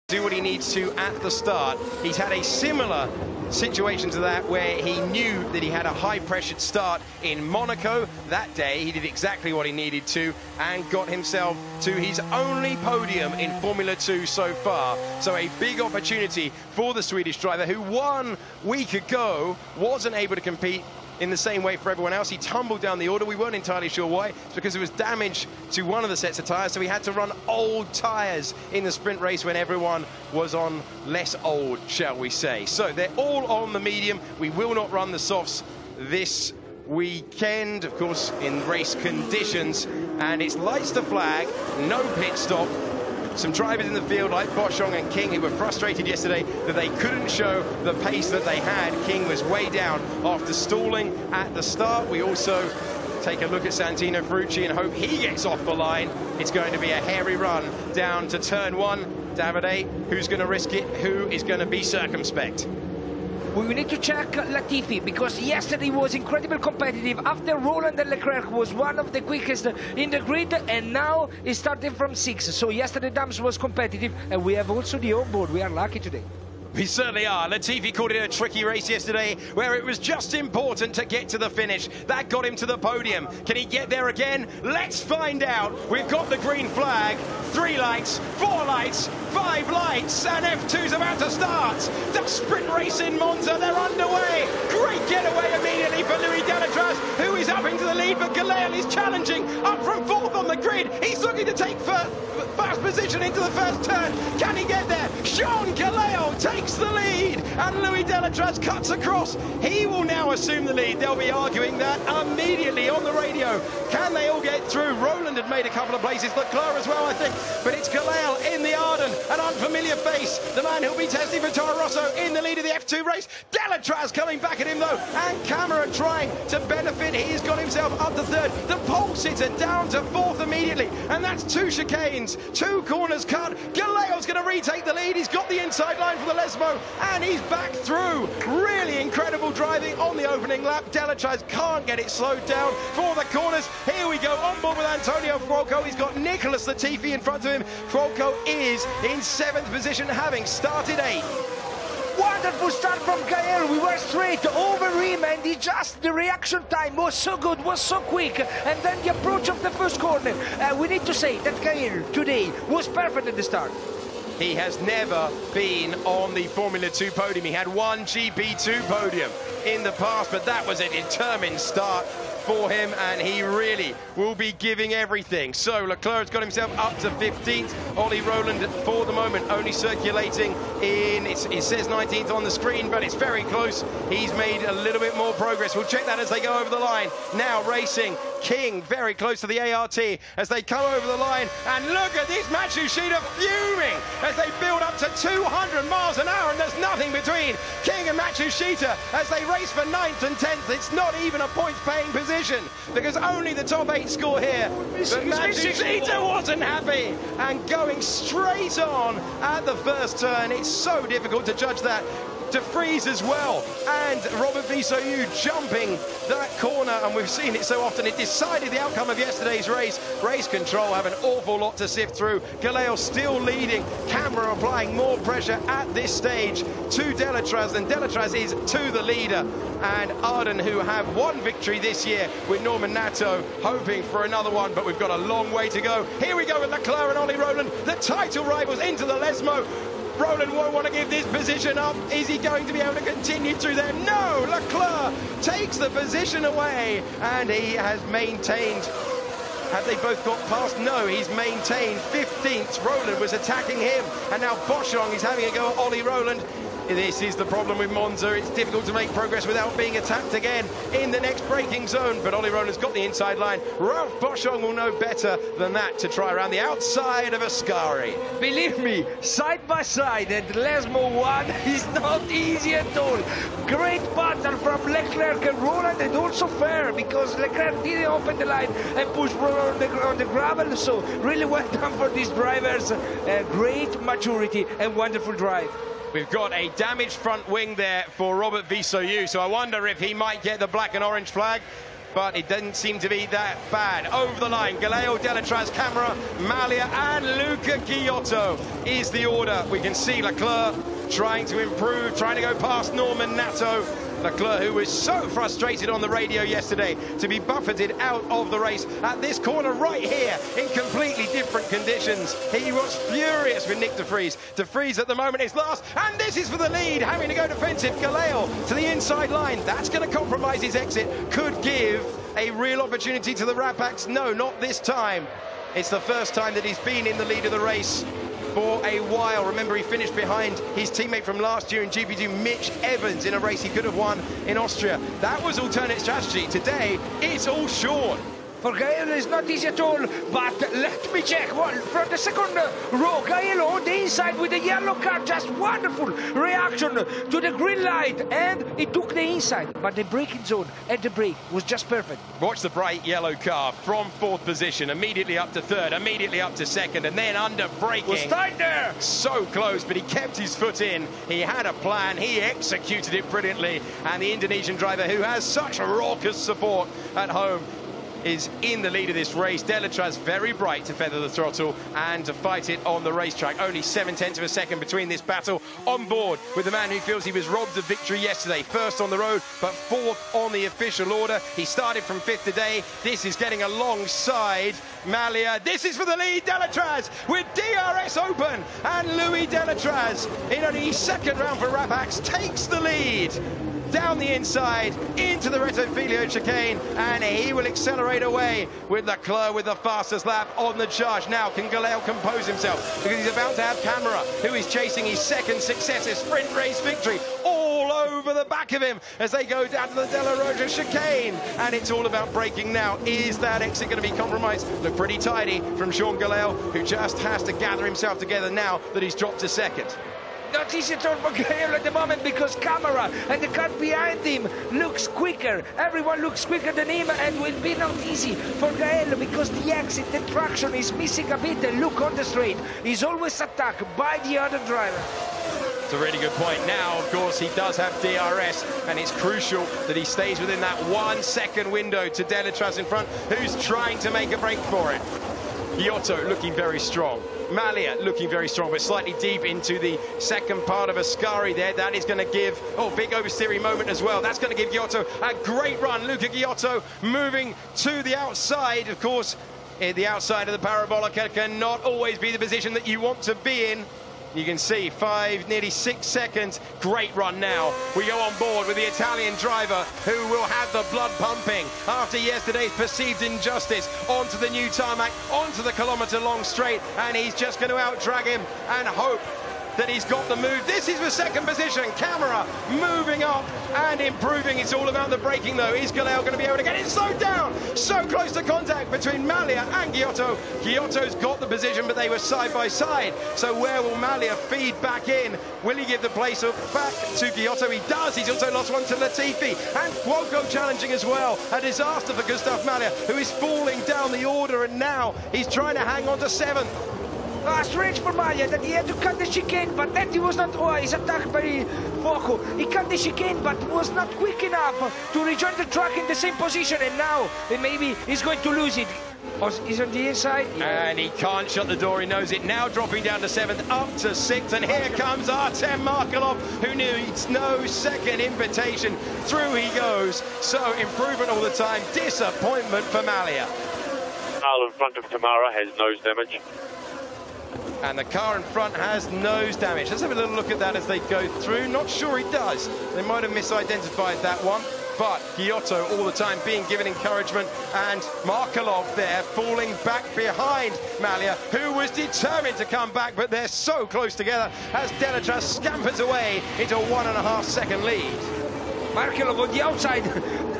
Do what he needs to at the start. He's had a similar situation to that where he knew that he had a high-pressured start in Monaco. That day he did exactly what he needed to and got himself to his only podium in Formula 2 so far. So a big opportunity for the Swedish driver who 1 week ago wasn't able to compete in the same way for everyone else. He tumbled down the order. We weren't entirely sure why. It's because there was damage to one of the sets of tyres, so he had to run old tyres in the sprint race when everyone was on less old, shall we say. So they're all on the medium. We will not run the softs this weekend, of course, in race conditions. And it's lights to flag, no pit stop. Some drivers in the field like Boschong and King who were frustrated yesterday that they couldn't show the pace that they had. King was way down after stalling at the start. We also take a look at Santino Ferrucci and hope he gets off the line. It's going to be a hairy run down to turn 1. Davide, who's going to risk it? Who is going to be circumspect? We need to check Latifi, because yesterday was incredibly competitive. After Roland and Leclerc was one of the quickest in the grid, and now he's starting from 6. So yesterday Dams was competitive, and we have also the onboard. We are lucky today. We certainly are. Latifi called it a tricky race yesterday where it was just important to get to the finish. That got him to the podium. Can he get there again? Let's find out. We've got the green flag. 3 lights, 4 lights, 5 lights, and F2's about to start. The sprint race in Monza, they're underway. Great getaway immediately for Louis Delatraz, who is up into the lead, but Galeal is challenging up from 4th on the grid. He's looking to take first position into the first turn. Can he get there? Sean Galeal takes the lead, and Louis Delatraz cuts across. He will now assume the lead. They'll be arguing that immediately on the radio. Can they all get through? Roland had made a couple of places, Leclerc as well, I think, but it's Galeal in the Arden, an unfamiliar face, the man who'll be testing for Toro Rosso in the lead of the F2 race. Delatraz coming back at him though, and Camera trying to benefit. He's got himself up to 3rd. The pole sitter down to 4th immediately, and that's 2 chicanes, 2 corners cut. Galeal's going to retake the lead. He's got the inside line for the Lesmo, and he's back through. Really incredible driving on the opening lap. Delatraz can't get it slowed down for the corners. Here we go, on board with Antonio Fuoco. He's got Nicholas Latifi in front of him. Fuoco is in 7th position, having started 8th. Wonderful start from Gael. We were straight over him, and the reaction time was so good, was so quick, and then the approach of the first corner. We need to say that Gael today was perfect at the start. He has never been on the Formula 2 podium. He had 1 GP2 podium in the past, but that was a determined start for him, and he really will be giving everything. So Leclerc's got himself up to 15th. Ollie Roland for the moment only circulating in, it says 19th on the screen, but it's very close. He's made a little bit more progress. We'll check that as they go over the line. Now racing King very close to the ART as they come over the line, and look at this, Matsushita fuming as they build up to 200 miles an hour, and there's nothing between King and Matsushita as they race for 9th and 10th. It's not even a points paying position because only the top 8 score here. But Matsushita wasn't happy and going straight on at the first turn. It's so difficult to judge that. De Vries as well, and Robert Visoyu jumping that corner, and we've seen it so often. It decided the outcome of yesterday's race. Race control have an awful lot to sift through. Galeal still leading. Camera applying more pressure at this stage to Delatraz, and Delatraz is to the leader. And Arden, who have 1 victory this year with Norman Nato, hoping for another one, but we've got a long way to go. Here we go with Leclerc and Ollie Roland, the title rivals into the Lesmo. Roland won't want to give this position up. Is he going to be able to continue through there? No! Leclerc takes the position away, and he has maintained. Have they both got past? No, he's maintained 15th. Roland was attacking him, and now Boschong is having a go at Ollie Roland. This is the problem with Monza. It's difficult to make progress without being attacked again in the next braking zone. But Ollie Roland's got the inside line. Ralph Boschong will know better than that to try around the outside of Ascari. Believe me, side by side, and Lesmo 1 is not easy at all. Great battle from Leclerc and Roland, and also fair, because Leclerc didn't open the line and push Roland on the gravel. So really well done for these drivers. Great maturity and wonderful drive. We've got a damaged front wing there for Robert Visoyu, so I wonder if he might get the black and orange flag. but it didn't seem to be that bad. Over the line, Galeo, Delatraz, Camera, Maglia and Luca Giotto is the order. We can see Leclerc trying to improve, trying to go past Norman Nato. Leclerc, who was so frustrated on the radio yesterday to be buffeted out of the race at this corner right here in completely different conditions. He was furious with Nick de Vries. De Vries at the moment is last, and this is for the lead, having to go defensive. Galeo to the inside line. That's going to compromise his exit. Could give a real opportunity to the Rapaks. No, not this time. It's the first time that he's been in the lead of the race for a while. Remember, he finished behind his teammate from last year in GP2, Mitch Evans, in a race he could have won in Austria. That was alternate strategy. Today, it's all Sean. For Gaello, it's not easy at all, but let me check. Well, from the second row, Gaello on the inside with the yellow car, just wonderful reaction to the green light, and it took the inside, but the braking zone and the brake was just perfect. Watch the bright yellow car from 4th position, immediately up to 3rd, immediately up to 2nd, and then under braking. Was tight there. So close, but he kept his foot in. He had a plan, he executed it brilliantly, and the Indonesian driver, who has such raucous support at home, is in the lead of this race. Delatraz very bright to feather the throttle and to fight it on the racetrack. Only 0.7 of a second between this battle. On board with the man who feels he was robbed of victory yesterday. 1st on the road, but 4th on the official order. He started from 5th today. This is getting alongside Maglia. This is for the lead, Delatraz, with DRS open. And Louis Delatraz, in only 2nd round for Rapaks, takes the lead. Down the inside, into the Reto Filho chicane, and he will accelerate away with Leclerc with the fastest lap on the charge. Now, can Galeo compose himself? Because he's about to have Camera, who is chasing his 2nd successive sprint race victory, all over the back of him as they go down to the Della Roja chicane. And it's all about braking now. Is that exit going to be compromised? Look pretty tidy from Sean Galeo, who just has to gather himself together now that he's dropped to 2nd. Not easy at all for Gaello at the moment, because Camera and the car behind him looks quicker. Everyone looks quicker than him, and will be not easy for Gaello because the exit, the traction is missing a bit. And look on the straight, he's always attacked by the other driver. It's a really good point. Now, of course, he does have DRS, and it's crucial that he stays within that 1 second window to Delatraz in front, who's trying to make a break for it. Giotto looking very strong. Maglia looking very strong, but slightly deep into the 2nd part of Ascari there. That is going to give, big oversteering moment as well. That's going to give Giotto a great run. Luca Giotto moving to the outside. Of course, the outside of the parabolica cannot always be the position that you want to be in. You can see 5, nearly 6 seconds. Great run now. We go on board with the Italian driver who will have the blood pumping after yesterday's perceived injustice onto the new tarmac, onto the kilometre-long straight, and he's just going to out-drag him and hope that he's got the move. This is the 2nd position. Camera moving up and improving. It's all about the braking, though. Is Galeo going to be able to get it slowed down? So close to contact between Maglia and Giotto. Giotto's got the position, but they were side by side. So where will Maglia feed back in? Will he give the place back to Giotto? He does. He's also lost one to Latifi. And Cuoco challenging as well. A disaster for Gustav Maglia, who is falling down the order, and now he's trying to hang on to 7th. Strange for Maglia that he had to cut the chicane, but that he was not. He's attacked by Cuoco. He cut the chicane, but was not quick enough to rejoin the track in the same position, and now maybe he's going to lose it. He's on the inside. And he can't shut the door, he knows it. Now dropping down to 7th, up to 6th, and here comes Artem Markelov, who needs no second invitation. Through he goes. So improvement all the time. Disappointment for Maglia. Car in front of Tamara has nose damage. And the car in front has nose damage. Let's have a little look at that as they go through. Not sure he does. They might have misidentified that one. But Giotto all the time being given encouragement, and Markelov there falling back behind Maglia, who was determined to come back, but they're so close together as Delatraz scampers away into a 1.5 second lead. Markelov on the outside.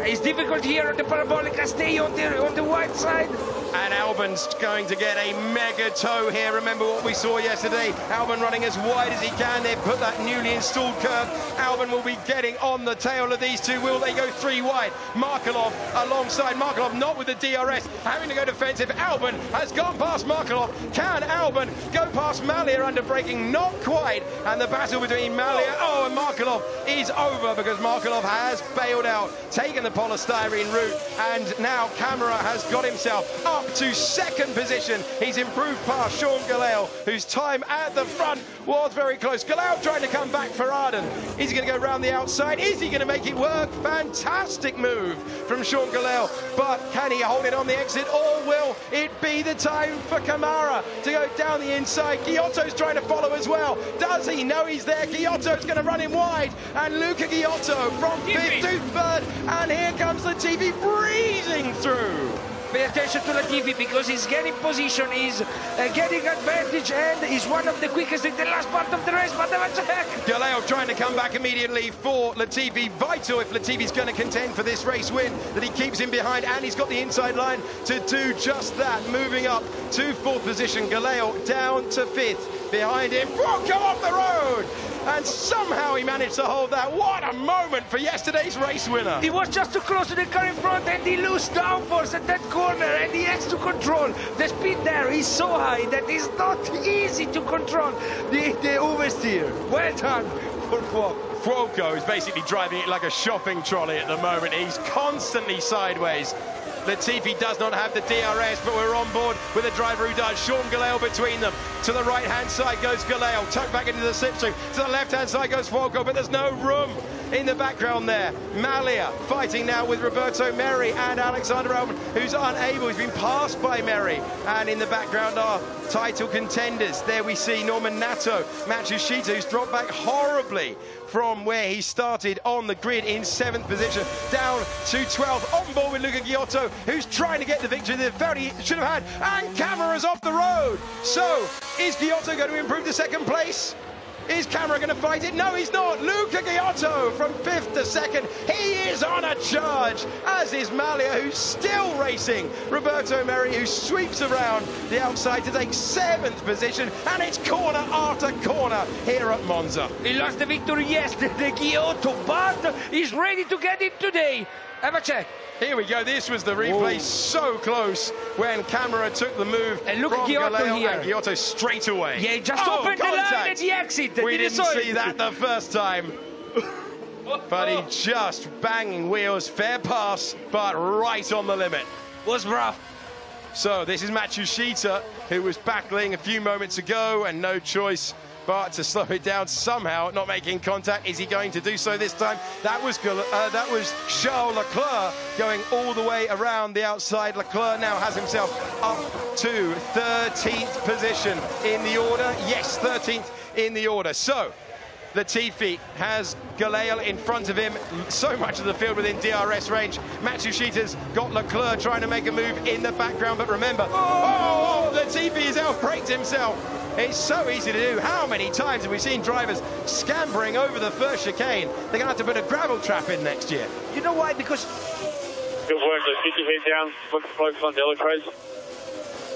It's difficult here on the parabolic. Stay on the wide side. and Albon's going to get a mega tow here. Remember what we saw yesterday, Albon running as wide as he can. They've put that newly installed curb. Albon will be getting on the tail of these two. Will they go 3 wide? Markelov alongside. Markelov not with the DRS, having to go defensive. Albon has gone past Markelov. Can Albon go past Malia under braking? Not quite. And the battle between Malia, and Markelov is over because Markelov has bailed out, taken the polystyrene route, and now Camara has got himself up to second position. He's improved past Sean Gelael, whose time at the front was very close. Gelael trying to come back for Arden. Is he going to go around the outside? Is he going to make it work? Fantastic move from Sean Gelael, but can he hold it on the exit, or will it be the time for Camara to go down the inside? Giotto's trying to follow as well. Does he? No, he's there. Giotto's going to run him wide, and Luca Giotto from 5th to 3rd, and here comes Latifi breezing through. Pay attention to Latifi because he's getting position, he's getting advantage, and he's one of the quickest in the last part of the race. But have a check. Gelael trying to come back immediately for Latifi. Vital if Latifi's going to contend for this race win, that he keeps him behind, and he's got the inside line to do just that. Moving up to 4th position, Gelael down to 5th. Behind him, Franco off the road! And somehow he managed to hold that. What a moment for yesterday's race winner. He was just too close to the car in front, and he lost downforce at that corner, and he has to control. The speed there is so high that it's not easy to control the oversteer. Well done for Fuoco. Fuoco is basically driving it like a shopping trolley at the moment. He's constantly sideways. Latifi does not have the DRS, but we're on board with a driver who does. Sean Gelael between them. To the right-hand side goes Gelael, tucked back into the slipstream. To the left-hand side goes Fuoco, but there's no room in the background there. Malia fighting now with Roberto Merri and Alexander Albon, who's unable. He's been passed by Merri. And in the background are title contenders. There we see Norman Nato, Matsushita, who's dropped back horribly from where he started on the grid in 7th position, down to 12th, on board with Luca Giotto, who's trying to get the victory that felt he should have had, and Camara's off the road. So, is Giotto going to improve to 2nd place? Is Camara going to fight it? No, he's not. Luca Giotto from 5th to 2nd. He is on a charge, as is Malia, who's still racing. Roberto Merri, who sweeps around the outside to take 7th position, and it's corner after corner here at Monza. He lost the victory yesterday, Giotto, but he's ready to get it today. Have a check. Here we go. This was the replay. So close when Camara took the move. And look at Giotto here. And Giotto straight away. Yeah, he just opened contact. the line at the exit. We didn't see that the first time. But he just banging wheels. Fair pass, but right on the limit. Was rough. So this is Matsushita, who was battling a few moments ago, and no choice but to slow it down somehow, not making contact. Is he going to do so this time? That was Charles Leclerc going all the way around the outside. Leclerc now has himself up to 13th position in the order. Yes, 13th in the order. So Latifi has Gelael in front of him, so much of the field within DRS range. Matsushita's got Leclerc trying to make a move in the background, but remember, Latifi has out-braked himself. It's so easy to do. How many times have we seen drivers scampering over the first chicane? They're going to have to put a gravel trap in next year. You know why? Because... Good work, let's get your head down, focus on Delacroix.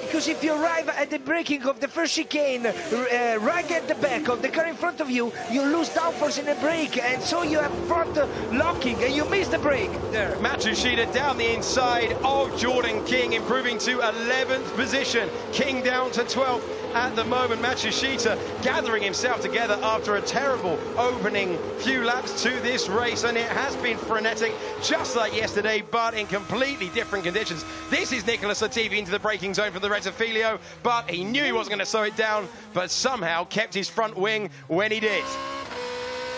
Because if you arrive at the braking of the first chicane, right at the back of the car in front of you, you lose downforce in the brake, and so you have front locking, and you miss the brake there. Matsushita down the inside of Jordan King, improving to 11th position. King down to 12th at the moment. Matsushita gathering himself together after a terrible opening few laps to this race, and it has been frenetic, just like yesterday, but in completely different conditions. This is Nicholas Latifi into the braking zone for the Retifilio, but he knew he wasn't going to slow it down, but somehow kept his front wing when he did.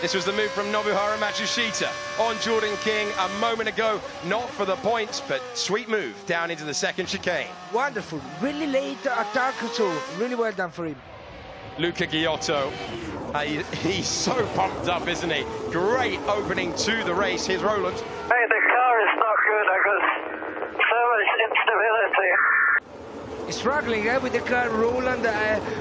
This was the move from Nobuharu Matsushita on Jordan King a moment ago. Not for the points, but sweet move down into the second chicane. Wonderful. Really late attack, so really well done for him. Luca Giotto, he's so pumped up, isn't he? Great opening to the race. Here's Roland. Hey, the car is not good. I got so much instability. struggling with the car. Roland,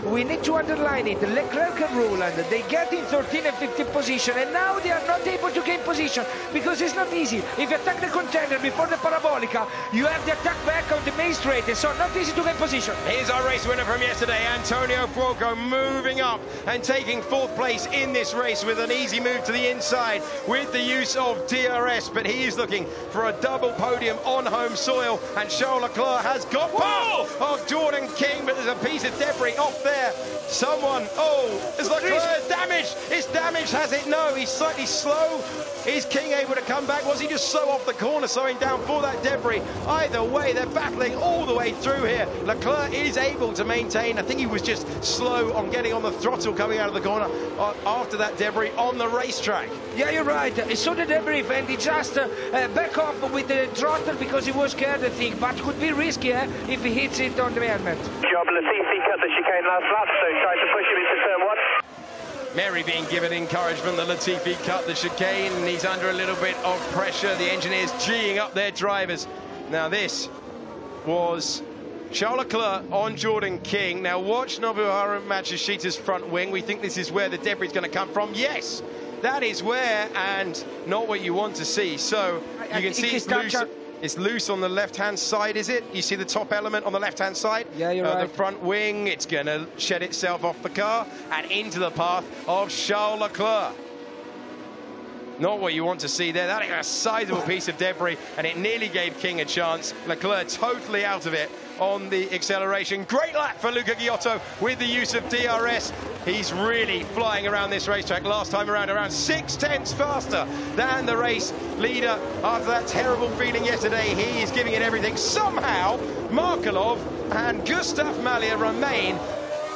we need to underline it. Leclerc and Roland, they get in 13 and 15 position, and now they are not able to gain position because it's not easy. If you attack the contender before the Parabolica, you have the attack back on the main straight, and so not easy to gain position. Here's our race winner from yesterday, Antonio Fuoco, moving up and taking 4th place in this race with an easy move to the inside with the use of DRS, but he is looking for a double podium on home soil, and Charles Leclerc has got past of Jordan King, but there's a piece of debris off there. Someone, is Leclerc damaged? It's damaged, has it? No, he's slightly slow. Is King able to come back? Was he just slow off the corner, slowing down for that debris? Either way, they're battling all the way through here. Leclerc is able to maintain. I think he was just slow on getting on the throttle coming out of the corner after that debris on the racetrack. Yeah, you're right. He saw the debris and he just back off with the throttle because he was scared, I think, but could be risky if he hits it on the helmet. Job, Latifi cut the chicane last lap, so try to push him into turn 1. Mary being given encouragement that Latifi cut the chicane, and he's under a little bit of pressure. The engineers geeing up their drivers. Now this was Charles Leclerc on Jordan King. Now watch Nobuharu Matsushita's front wing. We think this is where the debris is going to come from. Yes, that is where, and not what you want to see. So you can see it's loose on the left-hand side, is it? You see the top element on the left-hand side? Yeah, you're right. The front wing, it's going to shed itself off the car and into the path of Charles Leclerc. Not what you want to see there. That is a sizable piece of debris, and it nearly gave King a chance. Leclerc totally out of it on the acceleration. Great lap for Luca Ghiotto with the use of DRS. He's really flying around this racetrack. Last time around 6 tenths faster than the race leader. After that terrible feeling yesterday, he is giving it everything. Somehow, Markelov and Gustav Malya remain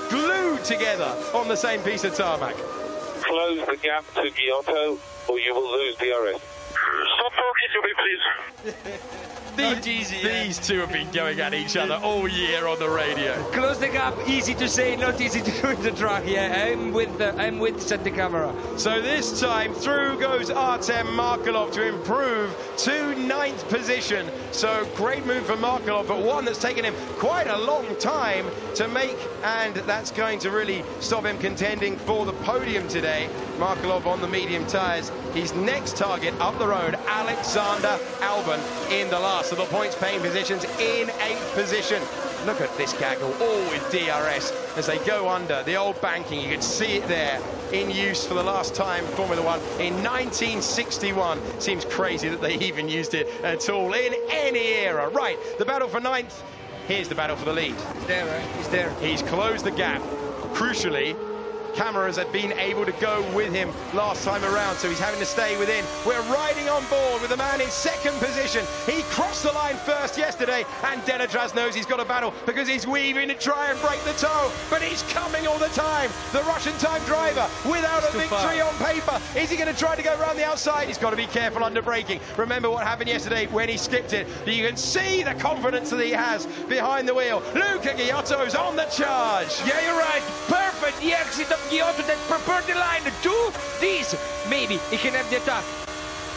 glued together on the same piece of tarmac. Close the gap to Ghiotto, or you will lose DRS. Stop talking to me, please. These two have been going at each other all year on the radio. Close the gap, easy to say, not easy to do in the track. Yeah, I'm with set the camera. So this time through goes Artem Markelov to improve to 9th position. So great move for Markelov, but one that's taken him quite a long time to make, and that's going to really stop him contending for the podium today. Markelov on the medium tyres. His next target up the road, Alexander Albon, in the last of the points paying positions in 8th position. Look at this gaggle, all with DRS as they go under the old banking. You can see it there in use for the last time Formula One in 1961. Seems crazy that they even used it at all in any era. Right, the battle for 9th. Here's the battle for the lead. He's there, right? He's there. He's closed the gap. Crucially, cameras had been able to go with him last time around, so he's having to stay within. We're riding on board with the man in 2nd position. He crossed the line first yesterday, and Delatraz knows he's got a battle because he's weaving to try and break the toe, but he's coming all the time. The Russian time driver without a victory on paper. Is he going to try to go around the outside? He's got to be careful under braking. Remember what happened yesterday when he skipped it. You can see the confidence that he has behind the wheel. Luca Ghiotto's on the charge. Yeah, you're right. Perfect. The exit of Ghiotto that prepared the line to this. Maybe he can have the attack.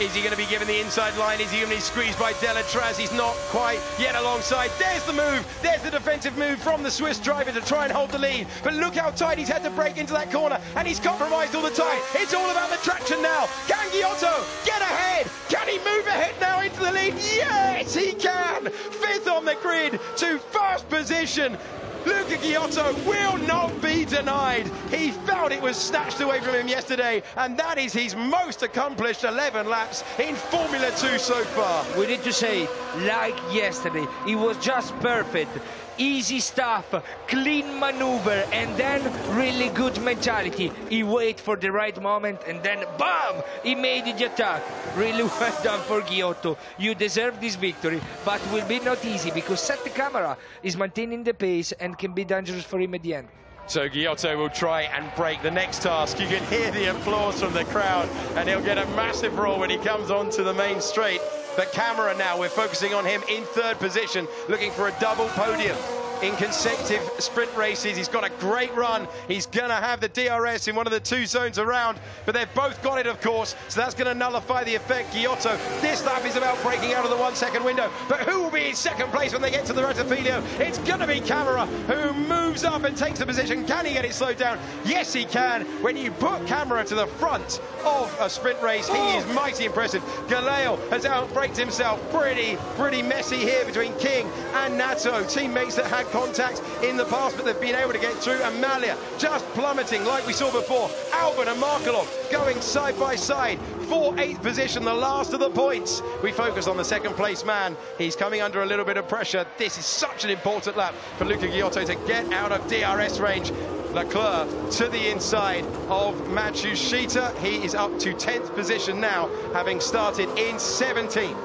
Is he going to be given the inside line? Is he going to be squeezed by Delatraz? He's not quite yet alongside. There's the move. There's the defensive move from the Swiss driver to try and hold the lead. But look how tight he's had to brake into that corner, and he's compromised all the time. It's all about the traction now. Can Ghiotto get ahead? Can he move ahead now into the lead? Yes, he can. 5th on the grid to 1st position. Luca Ghiotto will not be denied. He felt it was snatched away from him yesterday, and that is his most accomplished 11 laps in Formula 2 so far. We need to say, like yesterday, it was just perfect. Easy stuff, clean maneuver, and then really good mentality. He waited for the right moment, and then BAM! He made the attack. Really well done for Ghiotto. You deserve this victory, but will be not easy because Set the Camera is maintaining the pace and can be dangerous for him at the end. So Ghiotto will try and break the next task. You can hear the applause from the crowd, and he'll get a massive roar when he comes onto the main straight. But camera now, we're focusing on him in 3rd position, looking for a double podium. in consecutive sprint races. He's got a great run. He's going to have the DRS in one of the two zones around, but they've both got it, of course, so that's going to nullify the effect. Giotto, this lap is about breaking out of the 1 second window, but who will be in second place when they get to the Rettifilio? It's going to be Camera, who moves up and takes the position. Can he get it slowed down? Yes, he can. When you put Camera to the front of a sprint race, he is mighty impressive. Galeo has outbraked himself. Pretty messy here between King and Nato. Teammates that had contact in the past, but they've been able to get through. Amalia just plummeting like we saw before. Albon and Markelov going side by side for 8th position, the last of the points. We focus on the second place man. He's coming under a little bit of pressure. This is such an important lap for Luca Giotto to get out of DRS range. Leclerc to the inside of Matsushita. He is up to 10th position now, having started in 17th.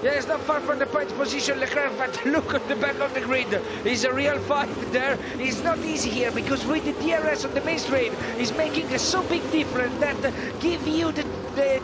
Yeah, it's not far from the point position, Leclerc, but look at the back of the grid. It's a real fight there. It's not easy here because with the DRS on the main straight is making a so big difference that give you the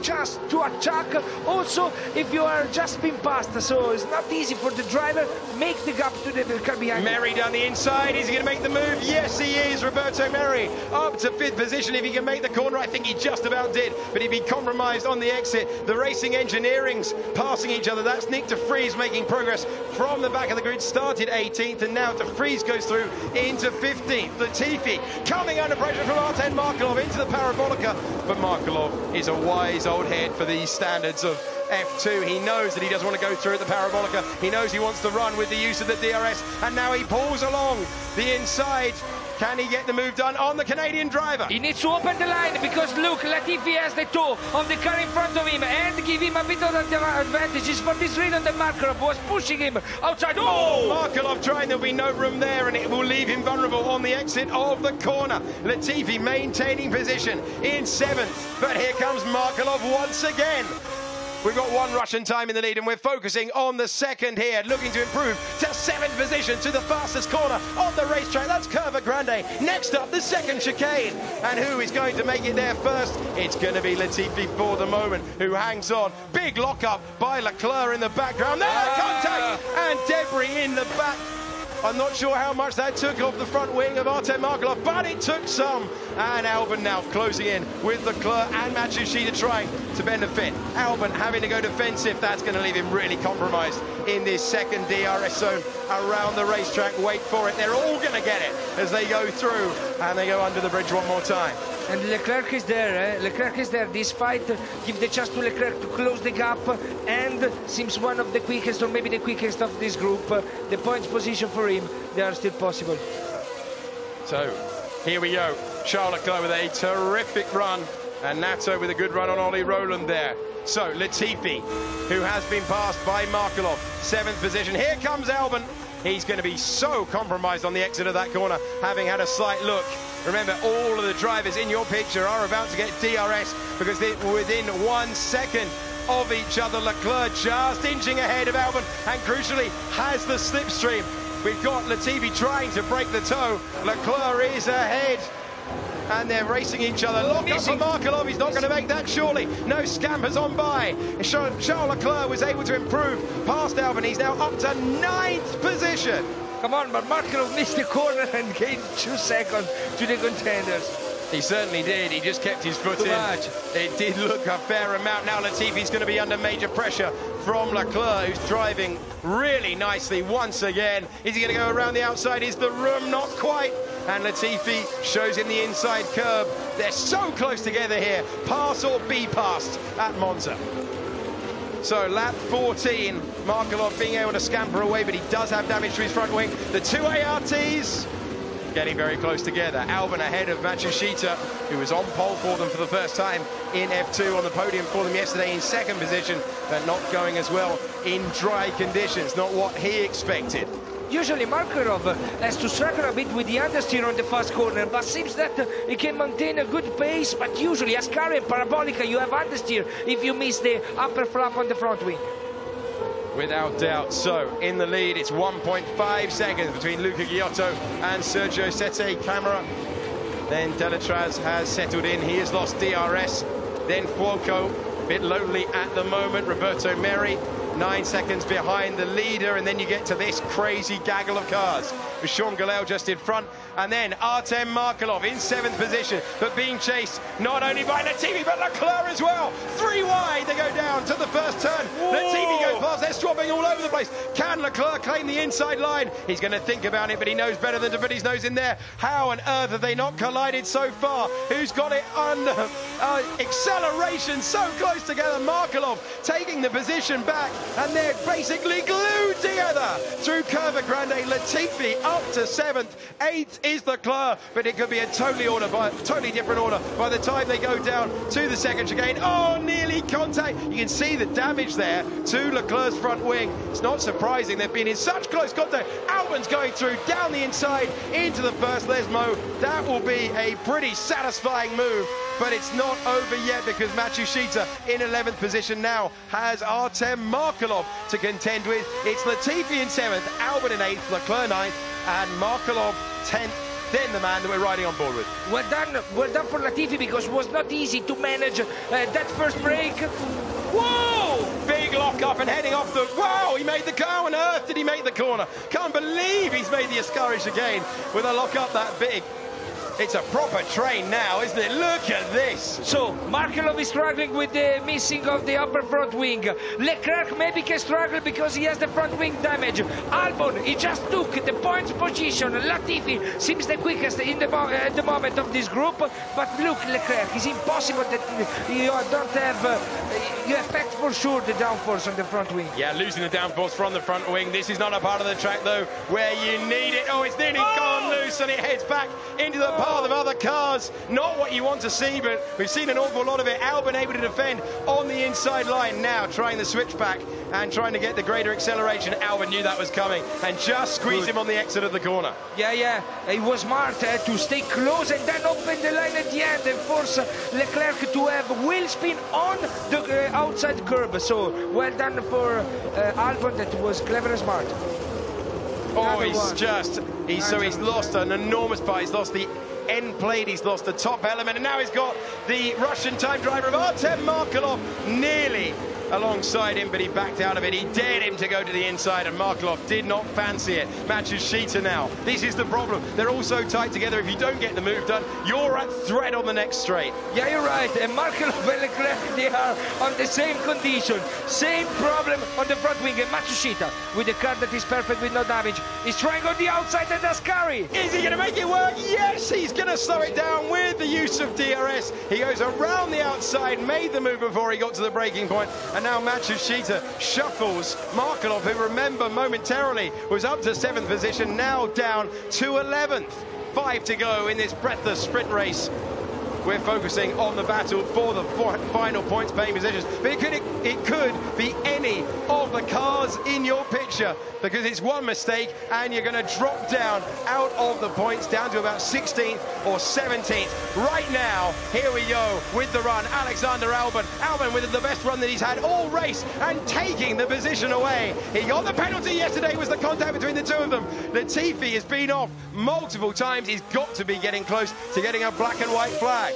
chance to attack also if you are just being passed. So it's not easy for the driver make the gap to the car behind. Merry down the inside. Is he going to make the move? Yes, he is. Roberto Merry up to 5th position. If he can make the corner, I think he just about did, but he'd be compromised on the exit. The Racing Engineering's passing each other. That's Nick de Vries making progress from the back of the grid. Started 18th, and now de Vries goes through into 15th. Latifi coming under pressure from Artem Markelov into the Parabolica, but Markelov is a wise old head for the standards of F2. He knows that he doesn't want to go through at the Parabolica. He knows he wants to run with the use of the DRS, and now he pulls along the inside. Can he get the move done on the Canadian driver? He needs to open the line because look, Latifi has the toe of the car in front of him and give him a bit of advantages. For this reason, the Markelov was pushing him outside. Oh! Markelov trying, there'll be no room there, and it will leave him vulnerable on the exit of the corner. Latifi maintaining position in 7th, but here comes Markelov once again. We've got one Russian time in the lead, and we're focusing on the second here, looking to improve to 7th position to the fastest corner on the racetrack. That's Curva Grande. Next up, the second chicane. And who is going to make it there first? It's going to be Latifi for the moment, who hangs on. Big lockup by Leclerc in the background. There, contact! And debris in the back. I'm not sure how much that took off the front wing of Artem Markelov, but it took some. And Albon now closing in with Leclerc and Matsushita trying to benefit. Albon having to go defensive. That's going to leave him really compromised in this second DRS zone around the racetrack. Wait for it. They're all going to get it as they go through, and they go under the bridge one more time. And Leclerc is there, Leclerc is there. This fight gives the chance to Leclerc to close the gap and seems one of the quickest, or maybe the quickest of this group. The points position for him, they are still possible. So, here we go. Charles Leclerc with a terrific run, and Nato with a good run on Ollie Rowland there. So, Latifi, who has been passed by Markelov, 7th position. Here comes Albon. He's going to be so compromised on the exit of that corner, having had a slight look. Remember, all of the drivers in your picture are about to get DRS because they're within 1 second of each other. Leclerc just inching ahead of Albon, and crucially has the slipstream. We've got Latifi trying to break the toe. Leclerc is ahead, and they're racing each other. Lock up for Markelov. He's not going to make that, surely. No scampers on by. Charles Leclerc was able to improve past Albon. He's now up to 9th position. Come on, but Markelov missed the corner and gained 2 seconds to the contenders. He certainly did. He just kept his foot in. It did look a fair amount. Now Latifi's going to be under major pressure from Leclerc, who's driving really nicely once again. Is he going to go around the outside? Is the room? Not quite. And Latifi shows him the inside curb. They're so close together here. Pass or be passed at Monza. So lap 14, Markelov being able to scamper away, but he does have damage to his front wing. The two ARTs getting very close together. Albon ahead of Matsushita, who was on pole for them for the first time in F2, on the podium for them yesterday in 2nd position, but not going as well in dry conditions, not what he expected. Usually Markelov has to struggle a bit with the understeer on the fast corner, but seems that he can maintain a good pace. But usually Ascari and Parabolica, you have understeer if you miss the upper flap on the front wing. Without doubt. So in the lead, it's 1.5 seconds between Luca Giotto and Sergio Sette Camera. Then Delatraz has settled in. He has lost DRS. Then Fuoco, a bit lonely at the moment. Roberto Merry 9 seconds behind the leader, and then you get to this crazy gaggle of cars with Sean Gallel just in front, and then Artem Markelov in 7th position, but being chased not only by Latifi but Leclerc as well. 3 wide, they go down to the first turn. Latifi goes past, they're swapping all over the place. Can Leclerc claim the inside line? He's going to think about it, but he knows better than to put his nose in there. How on earth have they not collided so far? Who's got it under acceleration so close together? Markelov taking the position back, and they're basically glued together through Curva Grande. Latifi up to 7th, 8th is Leclerc, but it could be a totally different order by the time they go down to the second chicane. Oh, nearly contact. You can see the damage there to Leclerc's front wing. It's not surprising, they've been in such close contact. Albon's going through down the inside into the first Lesmo. That will be a pretty satisfying move, but it's not over yet, because Matsushita in 11th position now has Artem Markelov to contend with. It's Latifi in 7th, Albon in 8th, Leclerc 9th, and Markelov 10th. Then the man that we're riding on board with. Well done for Latifi, because it was not easy to manage that first break. Whoa! Big lock up and heading off the... Wow, he made the... How on earth did he make the corner? Can't believe he's made the Ascaris again with a lock up that big. It's a proper train now, isn't it? Look at this. So, Markelov is struggling with the missing of the upper front wing. Leclerc maybe can struggle because he has the front wing damage. Albon, he just took the points position. Latifi seems the quickest in the moment of this group. But look, Leclerc, it's impossible that you don't have... you affect for sure the downforce on the front wing. Yeah, losing the downforce from the front wing. This is not a part of the track, though, where you need it. Oh, it's nearly gone loose, and it heads back into the path of other cars. Not what you want to see, but we've seen an awful lot of it. Albon able to defend on the inside line now, trying the switchback and trying to get the greater acceleration. Albon knew that was coming and just squeezed him on the exit of the corner. Yeah, it was smart to stay close and then open the line at the end and force Leclerc to have wheel spin on the outside curb. So well done for Albon. That was clever and smart. Oh, he's lost an enormous part. He's lost the end plate, he's lost the top element, and now he's got the Russian time driver of Artem Markelov nearly alongside him, but he backed out of it. He dared him to go to the inside, and Markelov did not fancy it. Matsushita now. This is the problem. They're all so tight together. If you don't get the move done, you're at threat on the next straight. Yeah, you're right. And Markelov and Leclerc, they are on the same condition. Same problem on the front wing. And Matsushita, with a car that is perfect with no damage, is trying on the outside and Ascari. Is he going to make it work? Yes, he's going to slow it down with the use of DRS. He goes around the outside, made the move before he got to the braking point, and now Matsushita shuffles Markelov, who, remember, momentarily was up to 7th position, now down to 11th. 5 to go in this breathless sprint race. We're focusing on the battle for the final points paying positions, but it could be any of the cars in your picture, because it's one mistake and you're going to drop down out of the points, down to about 16th or 17th. Right now, here we go with the run. Alexander Albon with the best run that he's had all race and taking the position away. He got the penalty yesterday, was the contact between the two of them. Latifi has been off multiple times. He's got to be getting close to getting a black and white flag.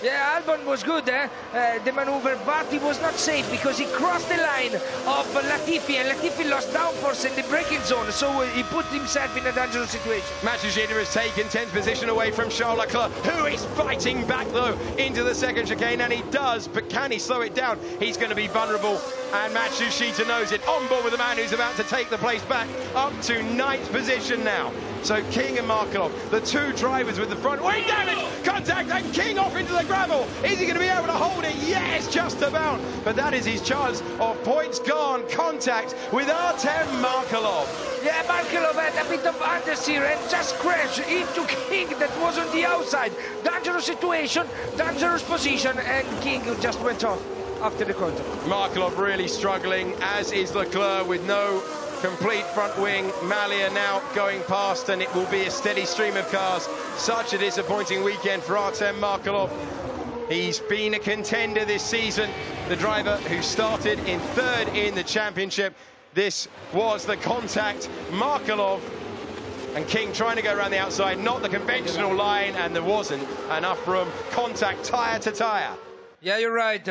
Yeah, Albon was good, the maneuver, but he was not safe because he crossed the line of Latifi, and Latifi lost downforce in the braking zone, so he put himself in a dangerous situation. Matsushita has taken 10th position away from Charles Leclerc, who is fighting back, though, into the second chicane, and he does, but can he slow it down? He's going to be vulnerable, and Matsushita knows it. On board with the man who's about to take the place back, up to 9th position now. So King and Markelov, the two drivers with the front wing damage, contact, and King off into the gravel. Is he going to be able to hold it? Yes, just about. But that is his chance of points gone. Contact with Artem Markelov. Yeah, Markelov had a bit of understeer and just crashed into King that was on the outside. Dangerous situation, dangerous position, and King just went off after the contact. Markelov really struggling, as is Leclerc, with no complete front wing. Malia now going past, and it will be a steady stream of cars. Such a disappointing weekend for Artem Markelov. He's been a contender this season, the driver who started in 3rd in the championship. This was the contact. Markelov and King trying to go around the outside, not the conventional line, and there wasn't enough room. Contact tyre to tyre. Yeah, you're right.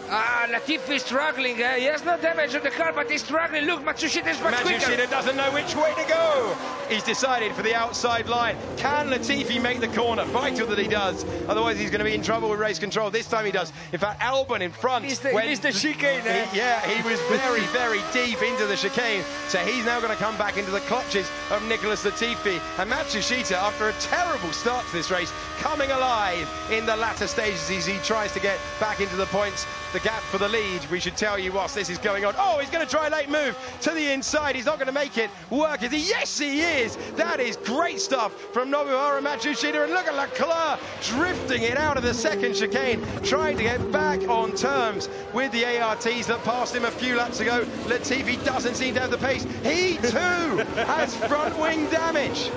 Latifi is struggling. He has no damage on the car, but he's struggling. Look, Matsushita is much quicker. Matsushita doesn't know which way to go. He's decided for the outside line. Can Latifi make the corner? Vital that he does. Otherwise, he's going to be in trouble with race control. This time he does. In fact, Albon in front. He's the chicane. He was very, very deep into the chicane. So he's now going to come back into the clutches of Nicholas Latifi. And Matsushita, after a terrible start to this race, coming alive in the latter stages as he tries to get back into the points. The gap for the lead, we should tell you whilst this is going on. Oh, he's going to try a late move to the inside. He's not going to make it work. Is he? Yes, he is. That is great stuff from Nobuharu Matsushita. And look at Leclerc drifting it out of the second chicane, trying to get back on terms with the ARTs that passed him a few laps ago. Latifi doesn't seem to have the pace. He too has front wing damage.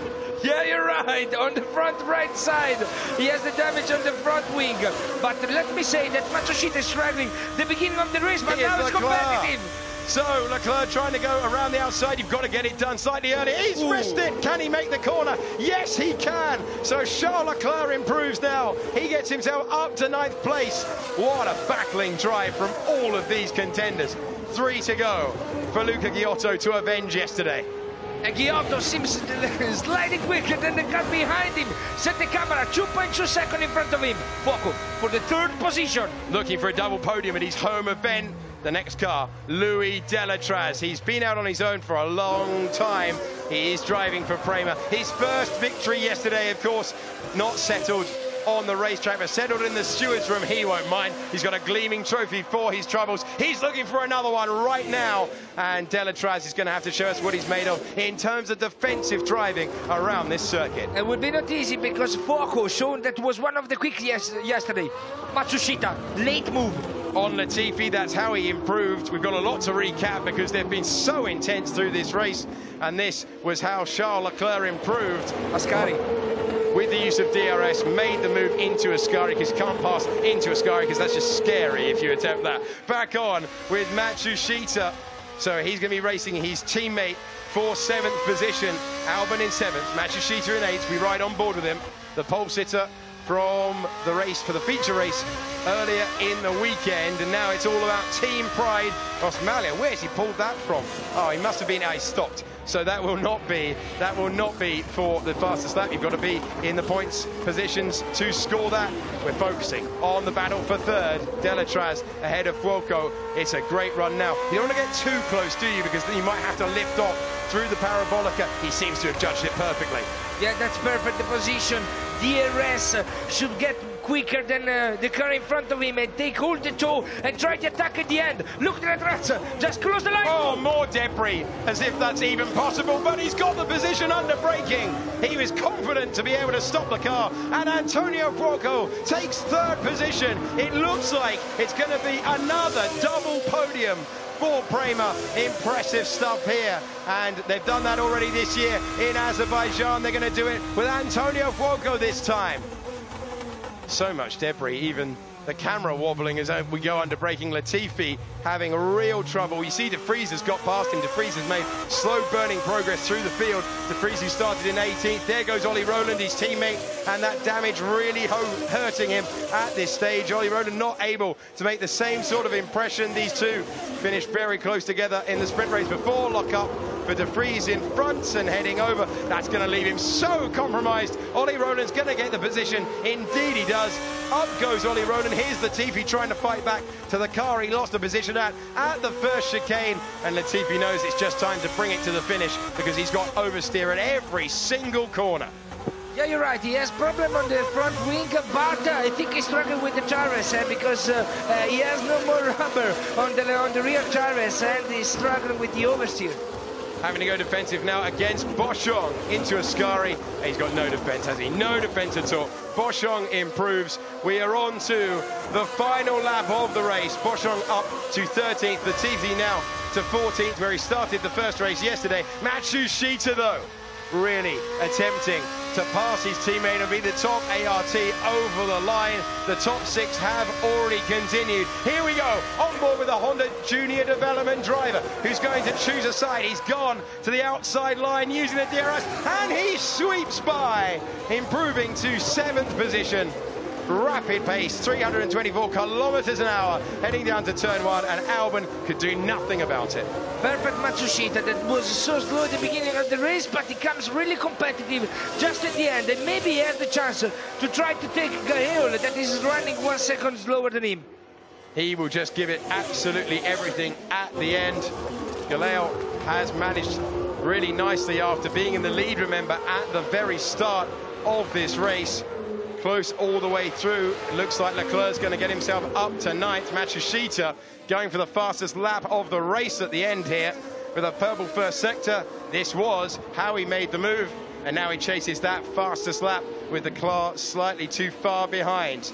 Yeah, you're right. On the front right side, he has the damage on the front wing. But let me say that Matsushita is struggling the beginning of the race, but now it's competitive. So Leclerc trying to go around the outside. You've got to get it done slightly early. He's risked it. Can he make the corner? Yes, he can. So Charles Leclerc improves now. He gets himself up to 9th place. What a battling drive from all of these contenders. 3 to go for Luca Giotto to avenge yesterday. And Giotto seems slightly quicker than the car behind him. Set the camera 2.2 seconds in front of him. Fuoco for the 3rd position. Looking for a double podium at his home event. The next car, Louis Delatraz. He's been out on his own for a long time. He is driving for Prema. His first victory yesterday, of course, not settled on the racetrack, but settled in the steward's room. He won't mind. He's got a gleaming trophy for his troubles. He's looking for another one right now. And Delatraz is going to have to show us what he's made of in terms of defensive driving around this circuit. It would be not easy because Fuoco shown that was one of the quickest yesterday. Matsushita, late move. On Latifi, that's how he improved. We've got a lot to recap because they've been so intense through this race. And this was how Charles Leclerc improved. Ascari, with the use of DRS, made the move into Ascari, because you can't pass into Ascari because that's just scary if you attempt that. Back on with Matsushita. So he's going to be racing his teammate for 7th position. Albon in 7th, Matsushita in 8th. We ride on board with him. The pole sitter from the race, for the feature race earlier in the weekend, and now it's all about team pride. Osmalia, where's he pulled that from? Oh, he must have been, he stopped. So that will not be for the fastest lap. You've got to be in the points positions to score that. We're focusing on the battle for 3rd. Delatraz ahead of Fuoco. It's a great run now. You don't want to get too close, do you? Because then you might have to lift off through the parabolica. He seems to have judged it perfectly. Yeah, that's perfect, the position. DRS should get quicker than the car in front of him and take hold the toe and try to attack at the end. Look at that, just close the line. Oh, more debris, as if that's even possible, but he's got the position under braking. He was confident to be able to stop the car, and Antonio Fuoco takes 3rd position. It looks like it's going to be another double podium for Prema. Impressive stuff here, and they've done that already this year in Azerbaijan. They're going to do it with Antonio Fuoco this time. So much debris, even the camera wobbling as we go under braking. Latifi having real trouble. You see De Vries has got past him. De Vries has made slow burning progress through the field. De Vries, who started in 18th. There goes Ollie Rowland, his teammate, and that damage really hurting him at this stage. Ollie Rowland not able to make the same sort of impression. These two finished very close together in the sprint race before lock-up. For De Vries in front and heading over. That's going to leave him so compromised. Ollie Rowland's going to get the position. Indeed he does. Up goes Ollie Rowland. Here's Latifi trying to fight back to the car he lost the position at the first chicane. And Latifi knows it's just time to bring it to the finish because he's got oversteer at every single corner. Yeah, you're right. He has problem on the front wing, but I think he's struggling with the tires because he has no more rubber on the rear tires, and he's struggling with the oversteer. Having to go defensive now against Boschong into Ascari. He's got no defense, has he? No defense at all. Boschong improves. We are on to the final lap of the race. Boschong up to 13th. Latifi now to 14th, where he started the first race yesterday. Matsushita, though, really attempting to pass his teammate and be the top ART over the line. The top 6 have already continued. Here we go, on board with a Honda Junior Development driver who's going to choose a side. He's gone to the outside line using the DRS, and he sweeps by, improving to 7th position. rapid pace, 324 kilometers an hour, heading down to turn 1, and Albon could do nothing about it. Perfect Matsushita, that was so slow at the beginning of the race, but he comes really competitive just at the end, and maybe he has the chance to try to take Gael, that is running 1 second slower than him. He will just give it absolutely everything at the end. Galeo has managed really nicely after being in the lead, remember, at the very start of this race. Close all the way through. It looks like Leclerc's going to get himself up to 9th. Matsushita going for the fastest lap of the race at the end here with a purple first sector. This was how he made the move, and now he chases that fastest lap with the car slightly too far behind.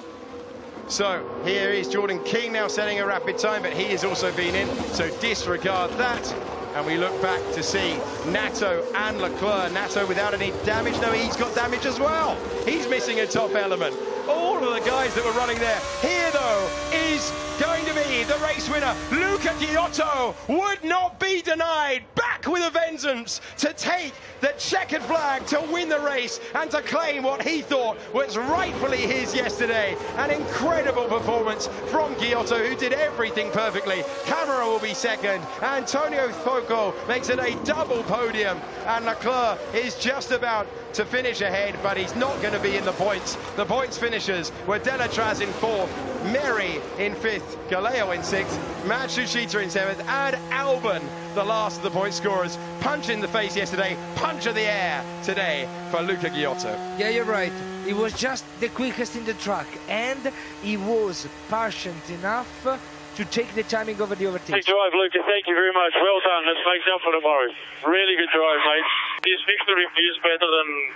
So here is Jordan King now setting a rapid time, but he has also been in, so disregard that. And we look back to see Nato and Leclerc. Nato without any damage. No, he's got damage as well. He's missing a top element. All of the guys that were running there. Here, though, is going to be the race winner. Luca Giotto would not be denied. Back with a vengeance to take the checkered flag, to win the race and to claim what he thought was rightfully his yesterday. An incredible performance from Giotto, who did everything perfectly. Camara will be second. Antonio Foco makes it a double podium. And Leclerc is just about to finish ahead, but he's not going to be in the points. The points finishers were Delatraz in 4th, Meri in 5th, Galeo in 6th, Matsushita in 7th, and Albon, the last of the point scorers. Punch in the face yesterday, punch of the air today for Luca Giotto. Yeah, you're right. He was just the quickest in the track, and he was patient enough to take the timing over the overtake. Good drive, Lucas. Thank you very much. Well done. Let's make up for tomorrow. Really good drive, mate. This victory feels better than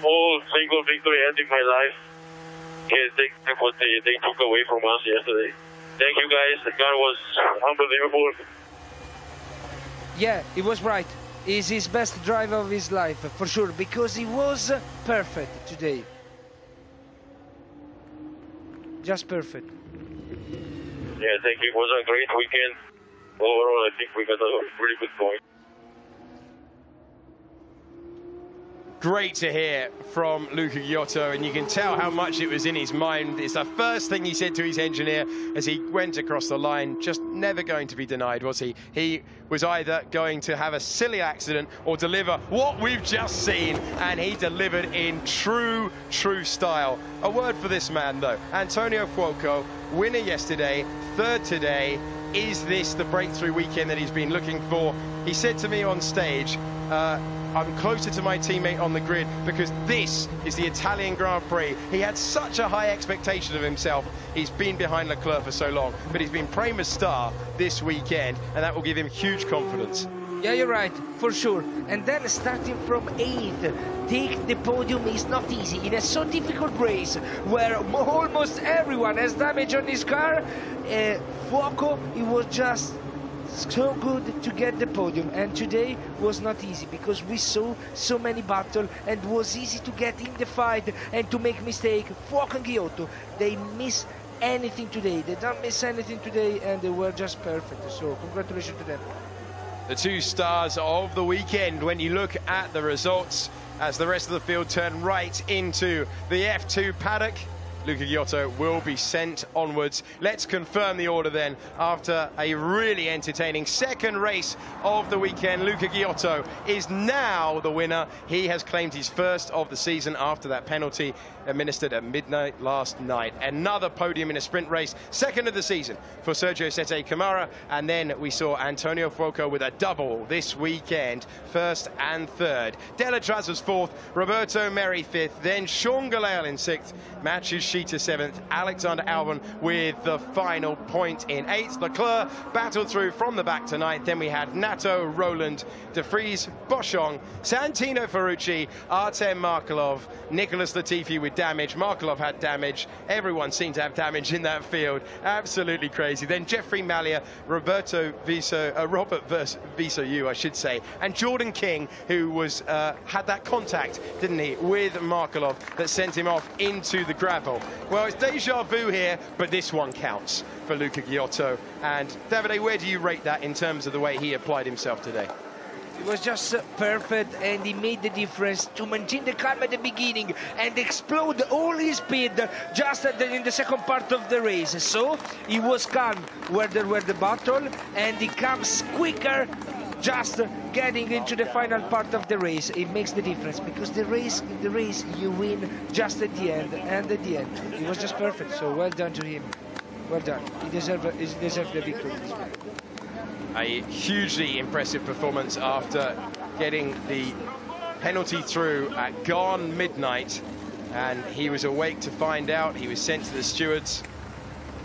all single victory I had in my life. Yes, what they took away from us yesterday. Thank you, guys. The car was unbelievable. Yeah, he was right. He's his best drive of his life, for sure, because he was perfect today. Just perfect. Yeah, thank you. It was a great weekend. Overall, I think we got a really good point. Great to hear from Luca Giotto, and you can tell how much it was in his mind. It's the first thing he said to his engineer as he went across the line. Just never going to be denied, was he? He was either going to have a silly accident or deliver what we've just seen, and he delivered in true style. A word for this man, though. Antonio Fuoco, winner yesterday, 3rd today. Is this the breakthrough weekend that he's been looking for? He said to me on stage, I'm closer to my teammate on the grid because this is the Italian Grand Prix. He had such a high expectation of himself. He's been behind Leclerc for so long, but he's been Prima Star this weekend, and that will give him huge confidence. Yeah, you're right, for sure. And then starting from 8th, take the podium is not easy. In a so difficult race where almost everyone has damage on his car, Fuoco, he was just so good to get the podium, and today was not easy because we saw so many battles and it was easy to get in the fight and to make mistake. Fuoco and Giotto, they miss anything today. They don't miss anything today, and they were just perfect. So congratulations to them. The 2 stars of the weekend when you look at the results as the rest of the field turn right into the F2 paddock. Luca Giotto will be sent onwards. Let's confirm the order then after a really entertaining second race of the weekend. Luca Giotto is now the winner. He has claimed his first of the season after that penalty administered at midnight last night. Another podium in a sprint race, second of the season for Sergio Sette Camara, and then we saw Antonio Fuoco with a double this weekend, 1st and 3rd. Delatraz was 4th, Roberto Meri 5th, then Sean Galale in 6th, Matsushita 7th, Alexander Albon with the final point in 8th. Leclerc battled through from the back to 9th. Then we had Nato, Roland, De Vries, Boschong, Santino Ferrucci, Artem Markelov, Nicholas Latifi with damage. Markelov had damage. Everyone seemed to have damage in that field. Absolutely crazy. Then Jeffrey Mallia, Robert Viso, I should say, and Jordan King, who was had that contact, didn't he, with Markelov that sent him off into the gravel. Well, it's deja vu here, but this one counts for Luca Giotto. And Davide, where do you rate that in terms of the way he applied himself today? It was just perfect, and he made the difference to maintain the calm at the beginning and explode all his speed just in the second part of the race. So he was calm where there were the battle, and he comes quicker just getting into the final part of the race. It makes the difference, because in the race you win just at the end, and at the end it was just perfect. So well done to him. Well done. He deserved the victory. A hugely impressive performance after getting the penalty through at gone midnight, and he was awake to find out. He was sent to the stewards.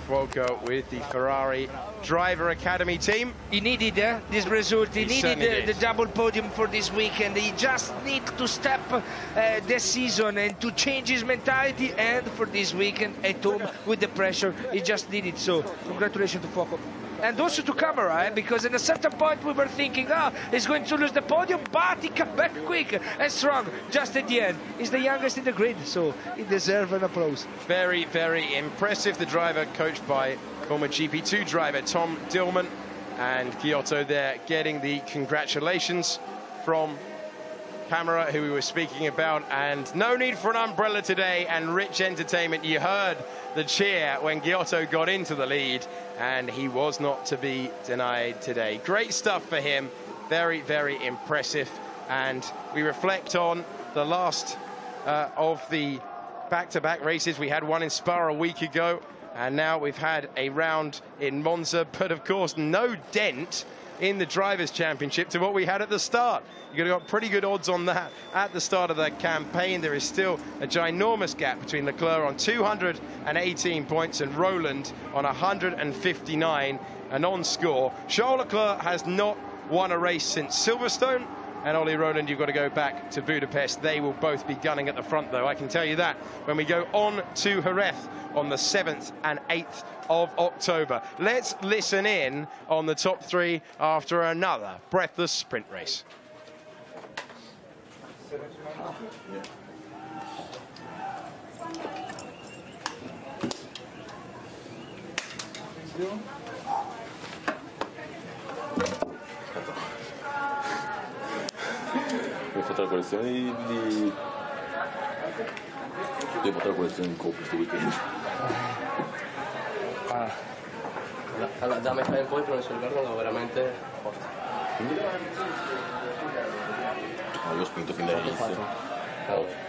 Fuoco with the Ferrari Driver Academy team. He needed this result. He needed the double podium for this weekend. He just needs to step this season and to change his mentality, and for this weekend at home with the pressure, he just needed. So congratulations to Fuoco. And also to Camera, because at a certain point we were thinking, he's going to lose the podium, but he came back quick and strong just at the end. He's the youngest in the grid, so he deserves an applause. Very, very impressive. The driver coached by former GP2 driver Tom Dillman, and Giotto there getting the congratulations from Camera, who we were speaking about. And no need for an umbrella today, and rich entertainment. You heard the cheer when Giotto got into the lead, and he was not to be denied today. Great stuff for him. Very, very impressive. And we reflect on the last of the back-to-back races. We had one in Spa a week ago, and now we've had a round in Monza, but of course no dent in the Drivers' Championship to what we had at the start. You've got pretty good odds on that at the start of the campaign. There is still a ginormous gap between Leclerc on 218 points and Rowland on 159, and on score. Charles Leclerc has not won a race since Silverstone, and Ollie Rowland, you've got to go back to Budapest. They will both be gunning at the front, though. I can tell you that when we go on to Jerez on the 7th and 8th of October. Let's listen in on the top three after another breathless sprint race. Ho fatto la collezione di... Io ho fatto la collezione di coppe questo weekend. Da metà in poi, però mi ricordano veramente forte. No, io ho spinto fin dall'inizio.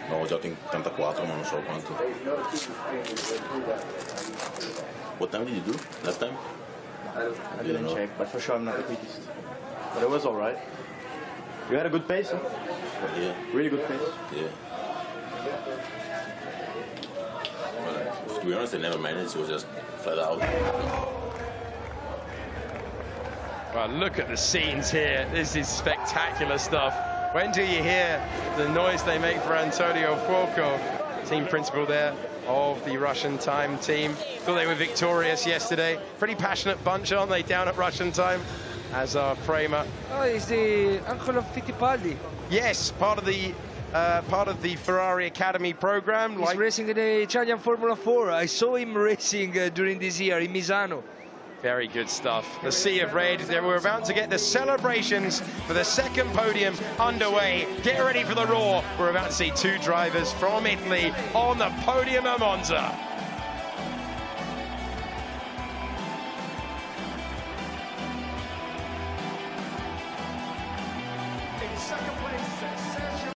No, ho giocato in 84, ma non so quanto. What time did you do last time? I didn't check, but for sure I'm not the quickest. But it was alright. You had a good pace, huh? Yeah. Really good pace. Yeah. Well, to be honest, I never managed. It was just flat out. Well, look at the scenes here. This is spectacular stuff. When do you hear the noise they make for Antonio Fuoco, team principal there of the Russian time team? Thought they were victorious yesterday. Pretty passionate bunch, aren't they, down at Russian time? As our Prema. Oh, he's the uncle of Fittipaldi. Yes, part of the Ferrari Academy program. He's racing in the Italian Formula 4. I saw him racing during this year in Misano. Very good stuff. The Sea of Red. We're about to get the celebrations for the second podium underway. Get ready for the roar. We're about to see two drivers from Italy on the podium of Monza.